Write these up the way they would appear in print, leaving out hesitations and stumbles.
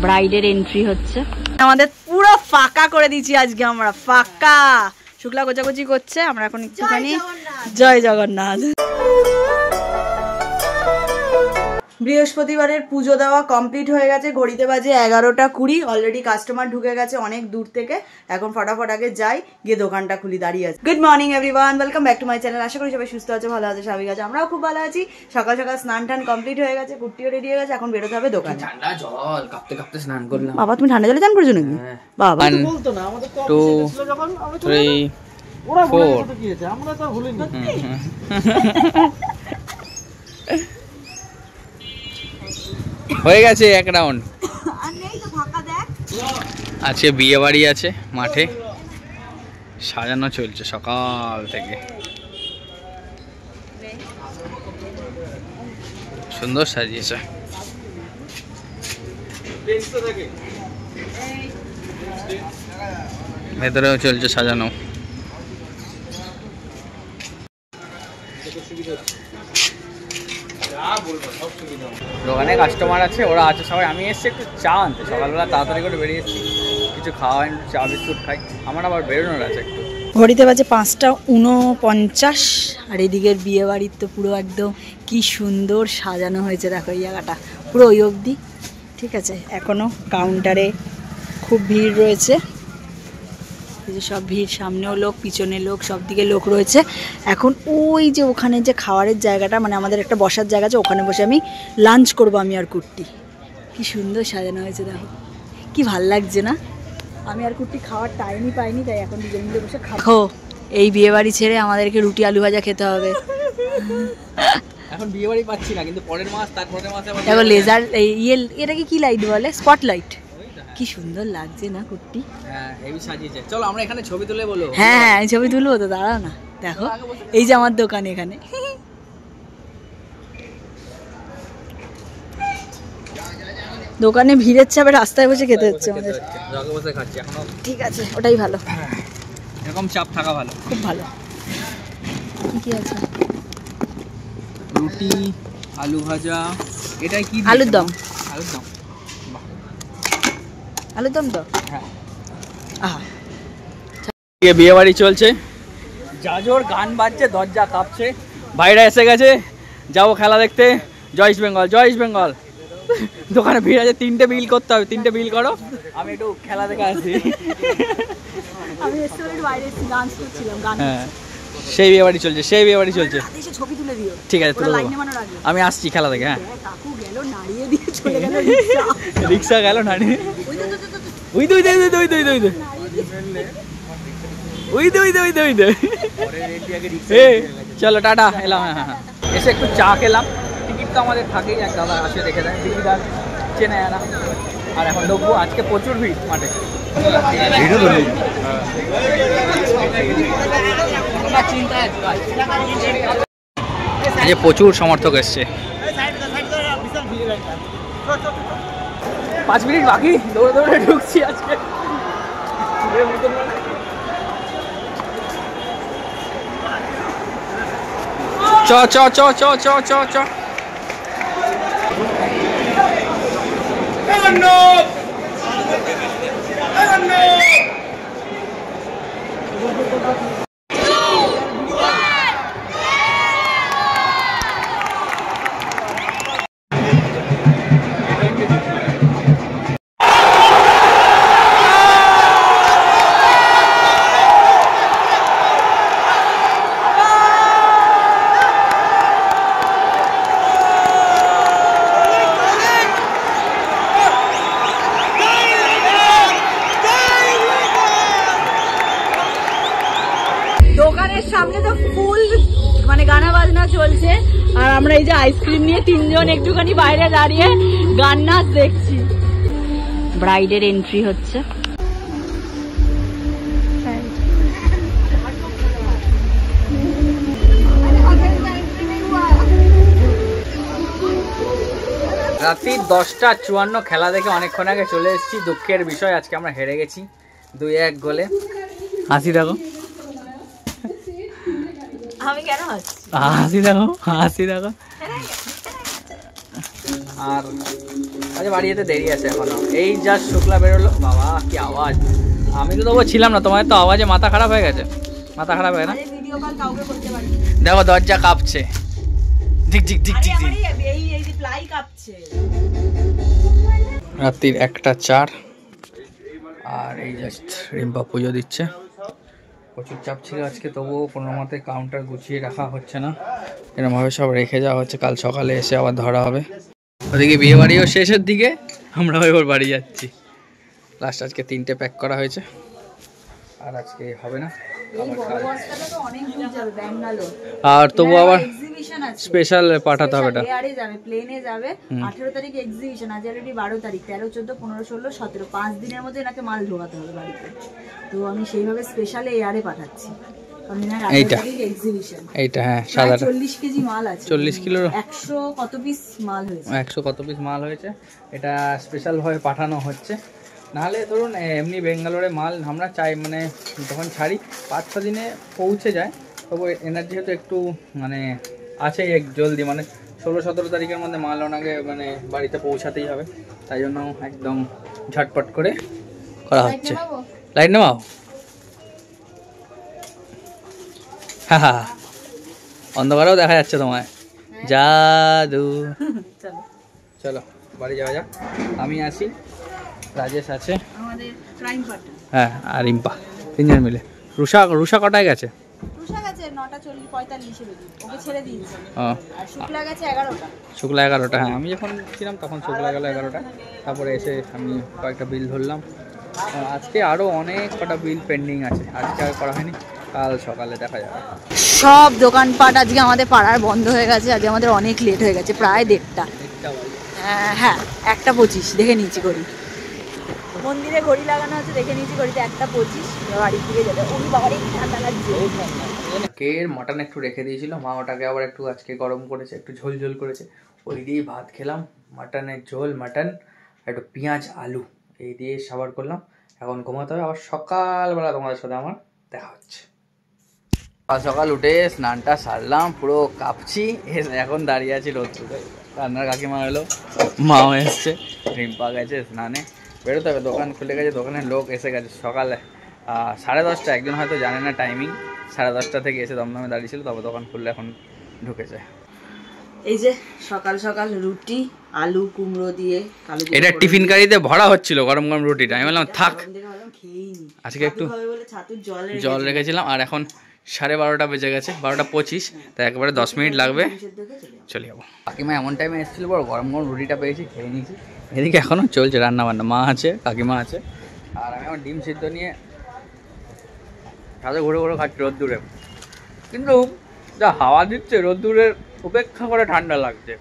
ব্রাইডের entry হচ্ছে। আমাদের পুরো ফাঁকা করে দিয়েছি আজকে, আমরা ফাঁকা। শুক্লা গোচাগোচি করছে, আমরা এখন একটুখানি জয় জগন্নাথ। বৃহস্পতিবারের পুজো দেওয়া কমপ্লিট হয়ে গেছে, ঘড়িতে বাজে 11টা 20। অলরেডি কাস্টমার ঢুকে গেছে অনেক দূর থেকে। এখন ফটাফট আগে যাই, গিয়ে দোকানটা খুলি, দাঁড়িয়ে আছে। Good morning everyone, welcome back to my channel. আশা করি সবাই সুস্থ আছে, ভালো আছে, স্বাভাবিক আছে। আমরাও খুব ভালো আছি। সকাল সকাল স্নান টান কমপ্লিট হয়ে গেছে, কুর্তিও রেডি হয়ে গেছে, এখন বেরোতে হবে দোকানে। ঠান্ডা জল কাঁপতে কাঁপতে স্নান করলাম। বাবা তুমি ঠান্ডা জলে চান করছো নাকি? বাবা বলতো না, আমাদের তো অফিসে ছিল যখন আমরা 3 ওরা বলেছে তো কি হয়েছে, আমরা তো ভুলিনি। হয়ে গেছে এক রাউন্ড। আজকে বিয়ে বাড়ি আছে মাঠে, সাজানো চলছে সকাল থেকে, সুন্দর সাজিয়েছে। ভেতরেও চলছে সাজানো। দোকানে কাস্টমার আছে, ওরা আছে সবাই। আমি এসছি একটু চা আনতে, সকালবেলা তাড়াতাড়ি করে বেরিয়ে এসেছি, কিছু খাওয়া হয়নি, চা বিস্কুট খাই। আমার আবার বেরোনোর আছে একটু। ঘড়িতে বাজে 5:49। আর এদিকের বিয়ে বাড়ির তো পুরো একদম কি সুন্দর সাজানো হয়েছে, দেখো এই জায়গাটা পুরো ওই অবধি। ঠিক আছে, এখনও কাউন্টারে খুব ভিড় রয়েছে, এই যে সব ভিড়, সামনেও লোক, পিছনে লোক, সব দিকে লোক রয়েছে। এখন ওই যে ওখানে যে খাওয়ারের জায়গাটা, মানে আমাদের একটা বসার জায়গা আছে, ওখানে বসে আমি লাঞ্চ করবো, আমি আর কুর্তি। কি সুন্দর সাজানো হয়েছে দেখো, কি ভাল লাগছে না? আমি আর কুর্তি খাওয়ার টাইমই পাইনি, তাই এখন দুজন মিলে বসে খাবো। এই বিয়ে বাড়ি ছেড়ে আমাদেরকে রুটি আলু ভাজা খেতে হবে। এখন বিয়ে বাড়ি পাচ্ছি না, কিন্তু পরের মাস, তারপরের মাসে আবার দেখো লেজার, এটাকে কি লাইট বলে? স্পটলাইট। কি সুন্দর লাগছে না কুর্তি? হ্যাঁ হেভি সাজিয়েছে। চলো আমরা এখানে ছবি তুলে বলো। হ্যাঁ হ্যাঁ আমি ছবি তুলবো তো, দাঁড়াও না। দেখো এই যে আমার দোকান, এখানে দোকানে ভিড়ের চাপে রাস্তায় বসে খেতে হচ্ছে আমাদের। জগে বসে খাচ্ছি এখনো। ঠিক আছে, ওটাই ভালো, এরকম চাপ থাকা ভালো, খুব ভালো। কি আছে? রুটি, আলু ভাজা, এটাই কি? আলুর দম। আলুর দম, আলুর দম তো। হ্যাঁ। আহা, বিয়ে বাড়ি চলছে, জাজোর গান বাজছে, দরজা কাঁপছে, ভাইরা এসে গেছে, যাবো খেলা দেখতে। জয় ইস্ট বেঙ্গল, জয় ইস্ট বেঙ্গল। দোকানে ভিড় আছে, 3টে বিল করতে হবে, 3টে বিল করো। আমি একটু খেলা দেখে আসি। আমি রেস্টুরেন্ট বাইরে এসে ডান্স করছিলাম, গান। হ্যাঁ সেই বিয়ে বাড়ি চলছে, সেই বিয়ে বাড়ি চলছে। এসে ছবি তুলে দিও। ঠিক আছে তুলে দেবো, আমি আসছি খেলা দেখে। হ্যাঁ কাকু গেল নাড়িয়ে দিয়ে চলে গেল, রিক্সা গেল নাড়িয়ে। ওই দই দই দই দই দই দই দই ওই দই দই দই দই। চলো টাটা, এলাম। হ্যাঁ হ্যাঁ, এসে একটু চা খেলাম। টিকিট তো আমাদের থাকেই, এক দাদা আসে রেখে দেয়, দিদিদার চেনে না। আর এখন ঢুকবো, আজকে প্রচুর ভিড় মাঠে। যে প্রচুর সমর্থক এসছে। 5 মিনিট বাকি, দৌড়ে দৌড়ে ঢুকছি আজকে। চ চ চ চ চ চ চ। দোকানের সামনে তো ফুল মানে গানা বাজনা চলছে, আর আমরা এই যে আইসক্রিম নিয়ে 3 জন একটুখানি বাইরে দাঁড়িয়ে গান নাচ দেখছি। ব্রাইডের এন্ট্রি হচ্ছে। রাত্রি 10:54 খেলা দেখে অনেকক্ষণ আগে চলে এসেছি। দুঃখের বিষয়, আজকে আমরা হেরে গেছি 2-1 গোলে। হাসি দেখো, আমি কেন হাসি? হাসি দেখো, হাসি দেখো। আর আজ বাড়ি যেতে দেরি আছে এখনো। এই জাস্ট শুক্লা বেরোলো। বাবা কি আওয়াজ! আমি তো তবু ছিলাম না, তোমার তো আওয়াজে মাথা খারাপ হয়ে গেছে। মাথা খারাপ হয়ে না? দেখো দরজা কাঁপছে, ঝিক ঝিক ঝিক ঝিক ঝিক। রাত্রির 1:04 আর এই জাস্ট রিম্পা পুজো দিচ্ছে। প্রচুর চাপ ছিল আজকে, তবুও কোনো মতে কাউন্টার গুছিয়ে রাখা হচ্ছে না, এরকমভাবে সব রেখে যাওয়া হচ্ছে, কাল সকালে এসে আবার ধরা হবে। ওদিকে বিয়ে বাড়িও শেষের দিকে, আমরা এবার বাড়ি যাচ্ছি। লাস্ট আজকে 3টে প্যাক করা হয়েছে, আর আজকে হবে না। আর তবু আবার স্পেশাল পাঠাতে হবে, এটা প্লেনে যাবে। 18 তারিখ এক্সিবিশন, আজ অলরেডি 12 তারিখ, 13, 14, 15, 16, 17, 5 দিনের মধ্যে এনাকে মাল ঢোকাতে হবে বাড়িতে। তো আমি সেইভাবে স্পেশাল এয়ারে পাঠাচ্ছি। এইটা হ্যাঁ, সাদা 40 কেজি মাল আছে, 40 কিলো, 100 কত পিস মাল হয়েছে, 100 কত পিস মাল হয়েছে। এটা স্পেশাল ভাবে পাঠানো হচ্ছে। নাহলে ধরুন এমনি বেঙ্গালোরে মাল আমরা চাই মানে যখন ছাড়ি 5-6 দিনে পৌঁছে যায়, তবু এনার যেহেতু একটু মানে আছে এক জলদি, মানে 16-17 তারিখের মধ্যে মাল ওনাকে মানে বাড়িতে পৌঁছাতেই হবে, তাই জন্য একদম ঝটপট করে করা হচ্ছে। লাইট নেওয়াও, হ্যাঁ হ্যাঁ, অন্ধকারেও দেখা যাচ্ছে তোমায়, জাদু। চলো বাড়ি যাওয়া যাক, আমি আসি, রাজেশ আছে, হ্যাঁ, আর রিম্পা, 3জন মিলে। রুষা কটায় গেছে? শুক্লা 11টা, হ্যাঁ আমি যখন ছিলাম তখন শুক্লা গেল 11টা। তারপরে এসে আমি কয়েকটা বিল ধরলাম। আজকে আরও অনেক কটা বিল পেন্ডিং আছে, আজকে আর করা হয়নি, কাল সকালে দেখা যাবে। সব দোকানপাট আজকে আমাদের পাড়ার বন্ধ হয়ে গেছে, আজকে আমাদের অনেক লেট হয়ে গেছে, প্রায় 1:30। হ্যাঁ 1:25 দেখে নিয়েছি ঘড়ি, মন্দিরে ঘড়ি লাগানো আছে, দেখে নিয়েছি ঘড়িতে 1:25, বাড়ির দিকে যাবে। ওই বাড়ি ঠান্ডা লাগছে। কের মাটন একটু রেখে দিয়েছিল মা, ওটাকে আবার একটু আজকে গরম করেছে, একটু ঝোল ঝোল করেছে, ওই দিয়েই ভাত খেলাম। মাটনের ঝোল, মাটন, একটু পেঁয়াজ আলু, এই দিয়ে সাবার করলাম। এখন ঘুমাতে হবে, আবার সকালবেলা তোমাদের সাথে আমার দেখা হচ্ছে। সকাল সকাল উঠে স্নানটা সারলাম, পুরো কাঁপছি, এখন দাঁড়িয়ে আছি রোদ্দুরে। রান্নার কাকিমা এলো, মাও এসছে, রিম্পা গেছে স্নানে, বেরোতে হবে, দোকান খুলে গেছে, দোকানের লোক এসে গেছে সকালে 10:30। একজন হয়তো জানে না টাইমিং, 10:30 থেকে এসে দমদমে দাঁড়িয়েছিল, তবে দোকান খুললে এখন ঢুকেছে। এই যে সকাল সকাল রুটি আলু কুমড়ো দিয়ে, এটা টিফিন কারিতে ভরা হচ্ছিল গরম গরম রুটিটা, আমি বললাম থাক আজকে একটু জল রেখেছিলাম। আর এখন 12:30 বেজে গেছে, 12:25, তাই একেবারে 10 মিনিট লাগবে, চলে যাবো। কাকিমা এমন টাইমে এসেছিল, বড় গরম গরম রুটিটা পেয়েছি, খেয়ে নিয়েছি। এদিকে এখনও চলছে রান্না বান্না, মা আছে, কাকিমা আছে, আর আমি আমার ডিম সিদ্ধ নিয়ে সাথে ঘুরে ঘুরে খাচ্ছি রোদ্দুরে। কিন্তু যা হাওয়া দিচ্ছে, রোদ্দুরের উপেক্ষা করে ঠান্ডা লাগছে।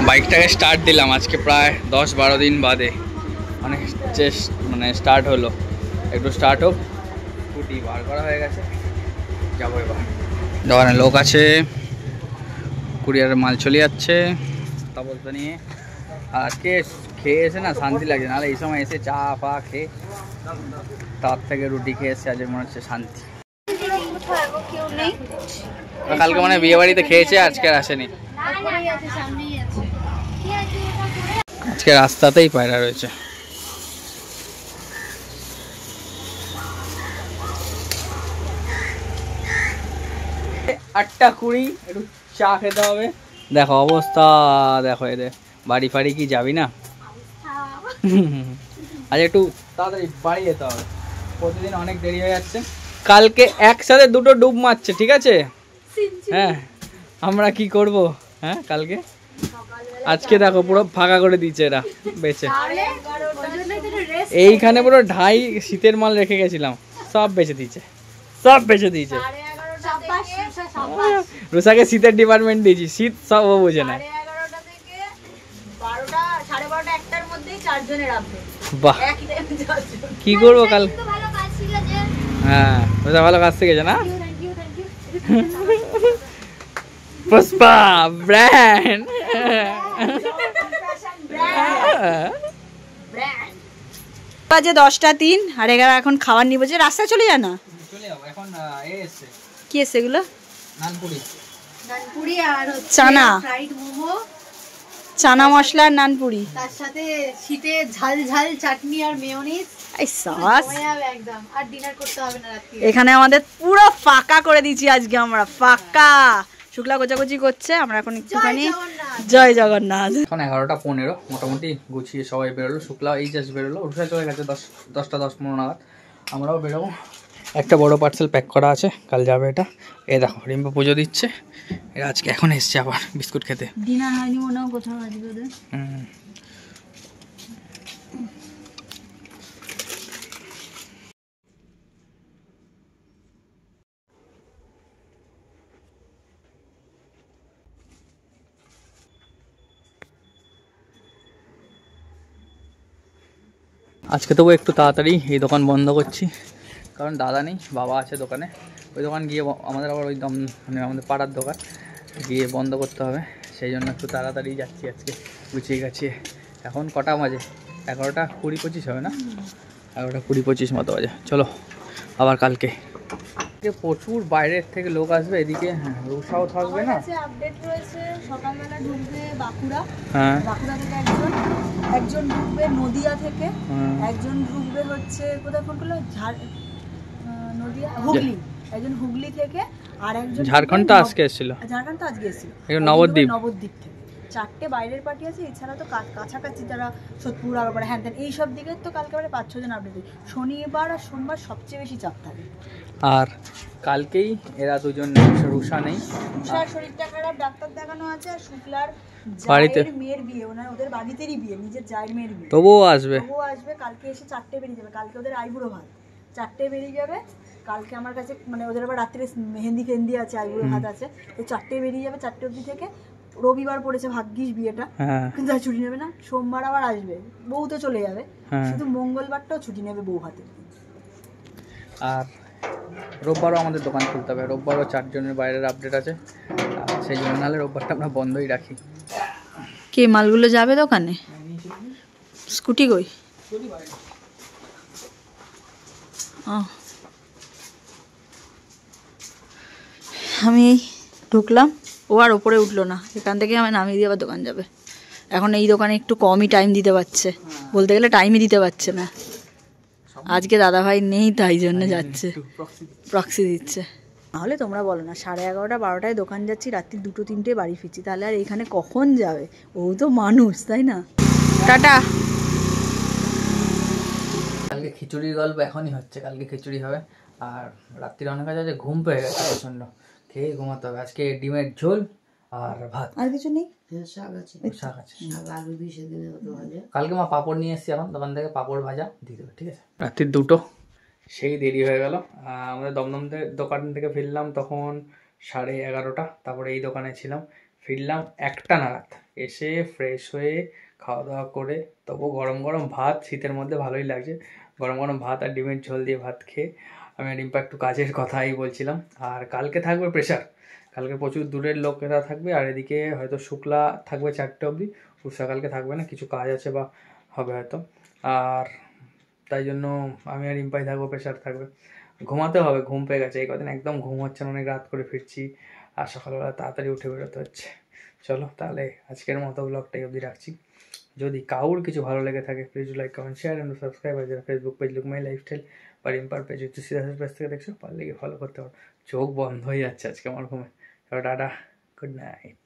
বাইকটাকে স্টার্ট দিলাম আজকে প্রায় 10-12 দিন বাদে, অনেক মানে স্টার্ট হলো, একটু স্টার্ট হোক। স্কুটি বার করা হয়ে গেছে, যাবো এবার। দোকানে লোক আছে, কুরিয়ারের মাল চলে যাচ্ছে তা বলতে নিয়ে। আর আজকে খেয়ে এসে না শান্তি লাগছে, নাহলে এই সময় এসে চা ফা খেয়ে, তার থেকে রুটি খেয়ে এসে আজ মনে হচ্ছে শান্তি। কালকে মানে বিয়ে বাড়িতে খেয়েছে, আজকে আর আসেনি, আজকে রাস্তাতেই পায়রা রয়েছে। 8:20, একটু চা খেতে হবে। দেখো অবস্থা, দেখো এদের বাড়ি ফাড়ি কি যাবি না? আজ একটু তাড়াতাড়ি বাড়ি যেতে হবে, প্রতিদিন অনেক দেরি হয়ে যাচ্ছে। কালকে একসাথে 2টো ডুব মারছে, ঠিক আছে? হ্যাঁ, আমরা কি করব? হ্যাঁ কালকে, আজকে দেখো পুরো ফাঁকা করে দিচ্ছে এরা বেচে। এইখানে পুরো 2.5 শীতের মাল রেখে গেছিলাম, সব বেচে দিয়েছে, সব বেচে দিয়েছে। রুষাকে শীতের ডিপার্টমেন্ট দিয়েছি, শীত সব ও বোঝে না। বাহ, কি করবো কাল। হ্যাঁ রুষা ভালো কাজ শিখেছে না। পুষ্পা ব্র্যান্ড। বাজে 10:03 আর 11 এখন খাবার নিয়ে বসে, রাস্তায় চলে যা না। চলে যাবো এখন। কি এসে এগুলো? নানপুরি, নানপুরি আর চানা, ফ্রাইড মোমো, চানা মশলা আর নানপুরি, তার সাথে শীতে ঝাল ঝাল চাটনি আর মেয়োনিজ। এই সস একদম, আর ডিনার করতে হবে না রাত্রি। এখানে আমাদের পুরো ফাঁকা করে দিচ্ছি আজকে, আমরা ফাঁকা। শুক্লা কোচাকুচি করছে, আমরা এখন একটুখানি জয় জগন্নাথ। এখন 11:15 মোটামুটি গুছিয়ে সবাই বেরোলো। শুক্লা এই জাস্ট বেরোলো, উঠে চলে গেছে 10টা 10-15 নাগাদ। আমরাও বেরোবো। একটা বড় পার্সেল প্যাক করা আছে, কাল যাবে এটা। এই দেখো রিম্পা পুজো দিচ্ছে, এরা আজকে এখন এসছে আবার বিস্কুট খেতে। ডিনার হয়নি মনে হয় কোথাও আজকে ওদের। আজকে তবু একটু তাড়াতাড়ি এই দোকান বন্ধ করছি, কারণ দাদা নেই, বাবা আছে দোকানে। ওই দোকান গিয়ে আমাদের আবার ওই মানে আমাদের পাড়ার দোকান গিয়ে বন্ধ করতে হবে, সেই জন্য একটু তাড়াতাড়ি যাচ্ছি আজকে গুছিয়ে গাছিয়ে। এখন কটা বাজে? 11:20-25 হবে না? 11:20-25 মতো বাজে। চলো আবার কালকে। প্রচুর বাইরের থেকে লোক আসবে এদিকে। হ্যাঁ, রুষাও থাকবে না। আপডেট রয়েছে, সকালবেলা ঢুকবে বাঁকুড়া, হ্যাঁ বাঁকুড়া থেকে একজন ঢুকবে নদিয়া থেকে, একজন ঢুকবে হচ্ছে কোথায় ফোন করলো নদিয়া হুগলি, একজন হুগলি থেকে, আর একজন ঝাড়খণ্ড তো আজকে এসেছিল, ঝাড়খণ্ড তো আজকে এসেছিল, নবদ্বীপ থেকে। 4টে বাইরের পার্টি আছে, এছাড়া তো কাছাকাছি যারা সোদপুর আবার হ্যাঁ এইসব দিকে তো কালকে 5-6 জন আপডেট। শনিবার আর সোমবার সবচেয়ে বেশি চাপ থাকে। আর কালকেই এরা দুজন, রুষা নেই, রুষার শরীরটা খারাপ, ডাক্তার দেখানো আছে। আর শুক্লার বাড়িতে মেয়ের বিয়ে, ওদের বাড়িতেরই বিয়ে, নিজের জায়ের মেয়ের বিয়ে, তবুও আসবে। কালকে এসে 4টে বেরিয়ে যাবে। কালকে ওদের আইবুড়ো ভাত, 4টে বেরিয়ে যাবে। কালকে আমার কাছে মানে ওদের আবার রাত্রে মেহেন্দি ফেন্দি আছে, আইবুড়ো ভাত আছে, এই 4টে বেরিয়ে যাবে। 4টে অবধি থেকে, রবিবার পড়েছে ভাগ্যিস বিয়েটা, কিন্তু আর ছুটি নেবে না। সোমবার আবার আসবে, বউ তো চলে যাবে, শুধু মঙ্গলবারটাও ছুটি নেবে বউ হাতে। আর রোববারও আমাদের দোকান খুলতে হবে, রোববারও 4 জনের বাইরের আপডেট আছে, সেই জন্য নাহলে রোববারটা আমরা বন্ধই রাখি। কে মালগুলো যাবে দোকানে? স্কুটি কই? আমি ঢুকলাম, ও আর ওপরে উঠলো না, এখান থেকে আমি নামিয়ে দিয়ে আবার দোকান যাবে। এখন এই দোকানে একটু কমই টাইম দিতে পারছে, বলতে গেলে টাইমই দিতে পারছে না। আজকে দাদাভাই নেই, তাই জন্য যাচ্ছে, প্রক্সি দিচ্ছে। নাহলে তোমরা বলো না 11:30-12টায় দোকান যাচ্ছি, রাত্রি 2-3টে বাড়ি ফিরছি, তাহলে আর এখানে কখন যাবে? ও তো মানুষ, তাই না? টাটা। কালকে খিচুড়ির গল্প এখনই হচ্ছে, কালকে খিচুড়ি হবে। আর রাত্রির অনেক কাজ আছে, ঘুম পেয়ে গেছে প্রচন্ড, খেয়ে ঘুমাতে হবে। আজকে ডিমের ঝোল আর ভাত, আর কিছু নেই। শাক আছে, কালকে মা পাঁপড় নিয়ে এসেছি, এখন দোকান থেকে পাঁপড় ভাজা দিয়ে দেবে, ঠিক আছে? রাত্রির 2টো, সেই দেরি হয়ে গেল। আমাদের দমদম দোকান থেকে ফিরলাম তখন 11:30, তারপরে এই দোকানে ছিলাম, ফিরলাম 1টা নাগাদ। এসে ফ্রেশ হয়ে খাওয়া দাওয়া করে, তবু গরম গরম ভাত, শীতের মধ্যে ভালোই লাগছে, গরম গরম ভাত আর ডিমের ঝোল দিয়ে ভাত খেয়ে আমি রিম্পা একটু কাজের কথাই বলছিলাম। আর কালকে থাকবে প্রেশার, কালকে প্রচুর দূরের লোকেরা থাকবে, আর এদিকে হয়তো শুক্লা থাকবে 4টে অবধি, উষা কালকে থাকবে না, কিছু কাজ আছে বা হবে হয়তো। আর তাই জন্য আমি আর রিম্পাই থাকবো, প্রেশার থাকবে, ঘুমাতে হবে। ঘুম পেয়ে গেছে এই কদিন, একদম ঘুম হচ্ছে না, অনেক রাত করে ফিরছি, আর সকালবেলা তাড়াতাড়ি উঠে বেরোতে হচ্ছে। চলো তাহলে আজকের মতো ব্লগটাই অবধি রাখছি। যদি কাউর কিছু ভালো লেগে থাকে please like, comment, share and subscribe. আর যারা Facebook page look my lifestyle বা রিম্পার পেজ হচ্ছে সিধা পেজ থেকে দেখছো, পারলে গিয়ে ফলো করতে পারো। চোখ বন্ধ হয়ে যাচ্ছে আজকে আমার ঘুমে। Tata, good night.